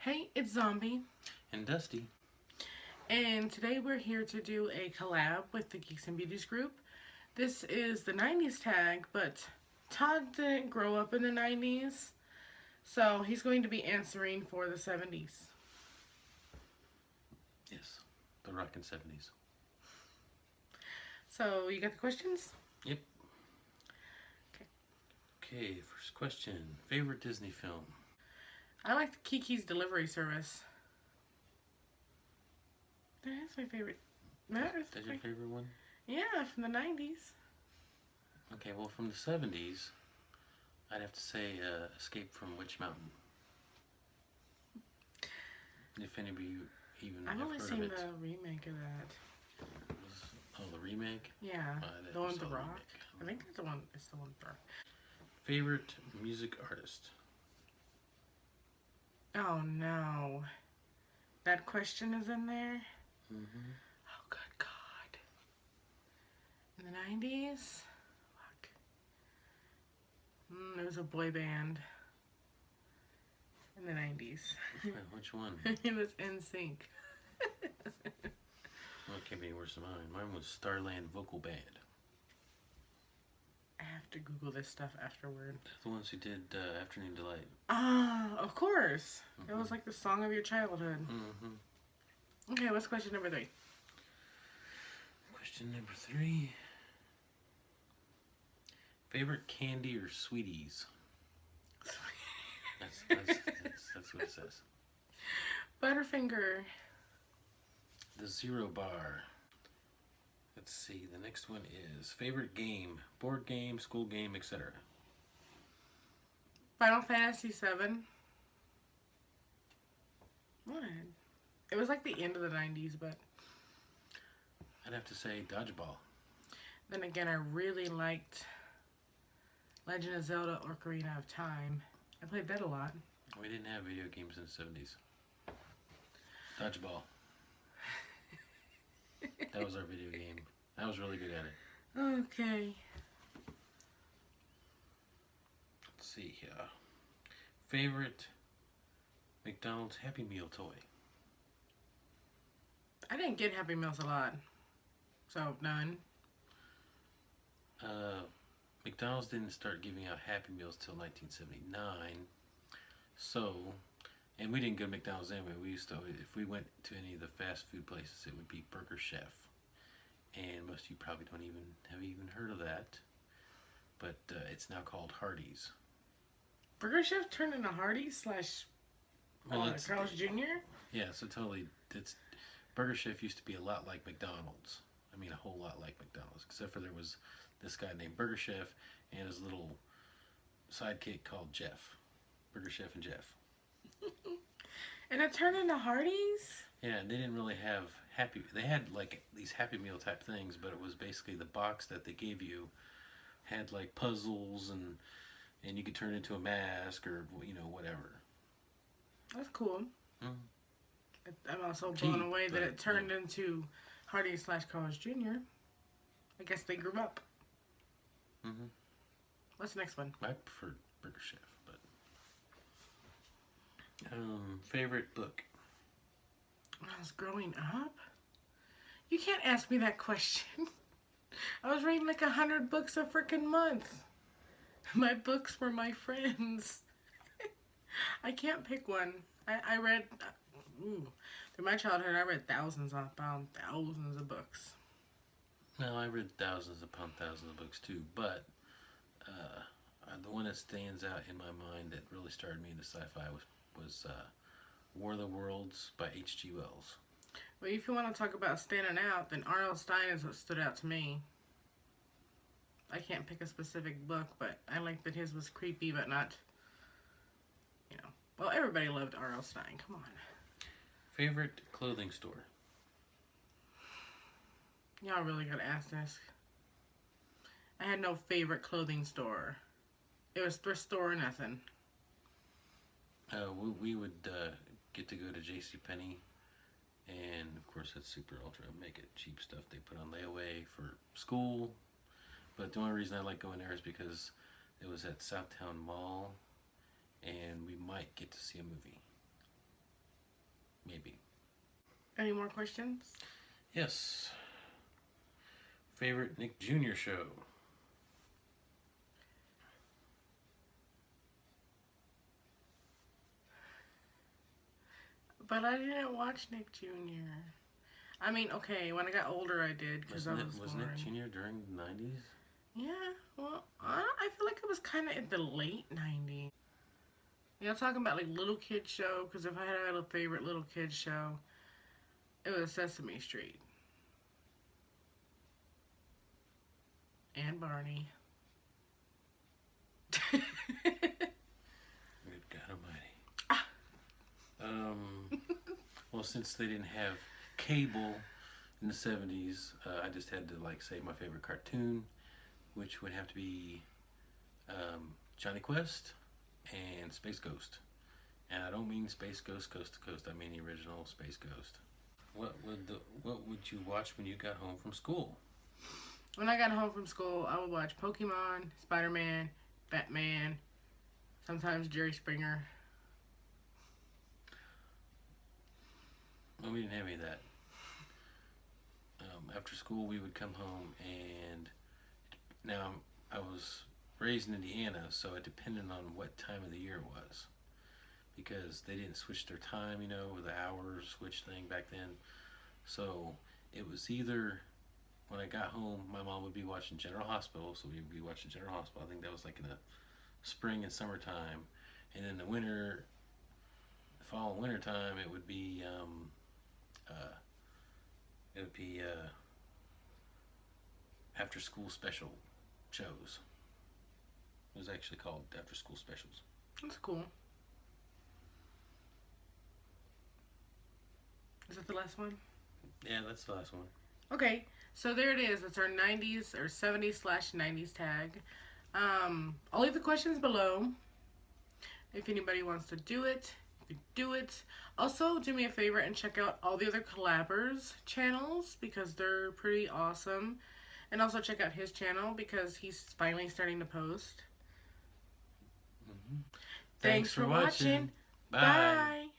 Hey, it's Zombie, And Dusty. and today we're here to do a collab with the Geeks and Beauties group. This is the 90s tag, but Todd didn't grow up in the 90s, so he's going to be answering for the 70s. Yes, the rockin' 70s. So, you got the questions? Yep. Okay. Okay, first question. Favorite Disney film? I like the Kiki's Delivery Service. That is my favorite. That's your favorite one? Yeah, from the 90s. Okay, well, from the 70s, I'd have to say Escape from Witch Mountain. If any of you even I've have only heard seen of it. the remake of that. Oh, the remake? Yeah, I the one with saw the rock. remake. I think that's the one. It's the one with the rock. Favorite music artist? Oh no. That question is in there? Mm-hmm. Oh, good God. In the 90s? Fuck. It was a boy band. In the 90s. Which one? It was NSYNC. Well, it can't be any worse than mine. Mine was Starland Vocal Band. I have to Google this stuff afterward. They're the ones who did Afternoon Delight. Ah, of course. It was like the song of your childhood. Mm-hmm. Okay, what's question number 3? Question number 3. Favorite candy or sweeties? That's what it says. Butterfinger. The Zero Bar. Let's see. The next one is favorite game, board game, school game, etc. Final Fantasy 7. What? It was like the end of the 90s, but I'd have to say dodgeball. then again, I really liked Legend of Zelda Ocarina of Time. I played that a lot. We didn't have video games in the 70s. Dodgeball. That was our video game. I was really good at it. Okay. Let's see here. Favorite McDonald's Happy Meal toy? I didn't get Happy Meals a lot, so none. McDonald's didn't start giving out Happy Meals till 1979. So, and we didn't go to McDonald's anyway. We used to, if we went to any of the fast food places, it would be Burger Chef. And most of you probably don't even have even heard of that. But it's now called Hardee's. Burger Chef turned into Hardee's slash Carl's Jr.? Yeah, so totally, Burger Chef used to be a lot like McDonald's. I mean, a whole lot like McDonald's, except for there was this guy named Burger Chef and his little sidekick called Jeff. Burger Chef and Jeff. And it turned into Hardee's? Yeah, and they didn't really have they had like these Happy Meal type things, but it was basically the box that they gave you had like puzzles and you could turn it into a mask or, you know, whatever. That's cool. Mm. I'm also blown away that it turned into Hardee's slash Carl's Jr. I guess they grew up. Mm-hmm. What's the next one? I prefer Burger Chef, but favorite book? When I was growing up? You can't ask me that question. I was reading like 100 books a freaking month. My books were my friends. I can't pick one. I read, through my childhood, I read thousands upon thousands of books. Well, I read thousands upon thousands of books too, but the one that stands out in my mind that really started me into sci-fi was War of the Worlds by H.G. Wells. Well, if you want to talk about standing out, then R.L. Stine is what stood out to me. I can't pick a specific book, but I like that his was creepy, but not, you know. Well, everybody loved R.L. Stine. Come on. Favorite clothing store? Y'all really gotta ask this. I had no favorite clothing store. It was thrift store or nothing. We would get to go to Jasy, and of course that's super ultra make it cheap stuff they put on layaway for school. But the only reason I like going there is because it was at Southtown Mall, and we might get to see a movie. maybe. Any more questions? Yes. Favorite Nick Jr. show? But I didn't watch Nick Jr. I mean, okay, when I got older I did because I was Was born. Nick Jr. during the 90s? Yeah, well, I feel like it was kind of in the late 90s. Yeah, I'm talking about like little kid show, because if I had a favorite little kid show, it was Sesame Street. And Barney. Good God Almighty. Well, since they didn't have cable in the 70s, I just had to like say my favorite cartoon, which would have to be Johnny Quest and Space Ghost. And I don't mean Space Ghost Coast to Coast. I mean the original Space Ghost. What would you watch when you got home from school? When I got home from school, I would watch Pokemon, Spider-Man, Batman, sometimes Jerry Springer. Well, we didn't have any of that. After school, we would come home, and now I was raised in Indiana, so it depended on what time of the year it was, because they didn't switch their time, with the hour switch thing back then. So it was either when I got home, my mom would be watching General Hospital, so we'd be watching General Hospital. I think that was like in the spring and summertime, and in the fall and winter time, it would be after school special shows. It was actually called after school specials. That's cool. Is that the last one? Yeah, that's the last one. Okay, so there it is. It's our 90s or 70s/90s tag. I'll leave the questions below. If anybody wants to do it, you can do it. Also, do me a favor and check out all the other collabers channels, because they're pretty awesome. And also check out his channel, because he's finally starting to post. Mm-hmm. Thanks for watching. Bye. Bye.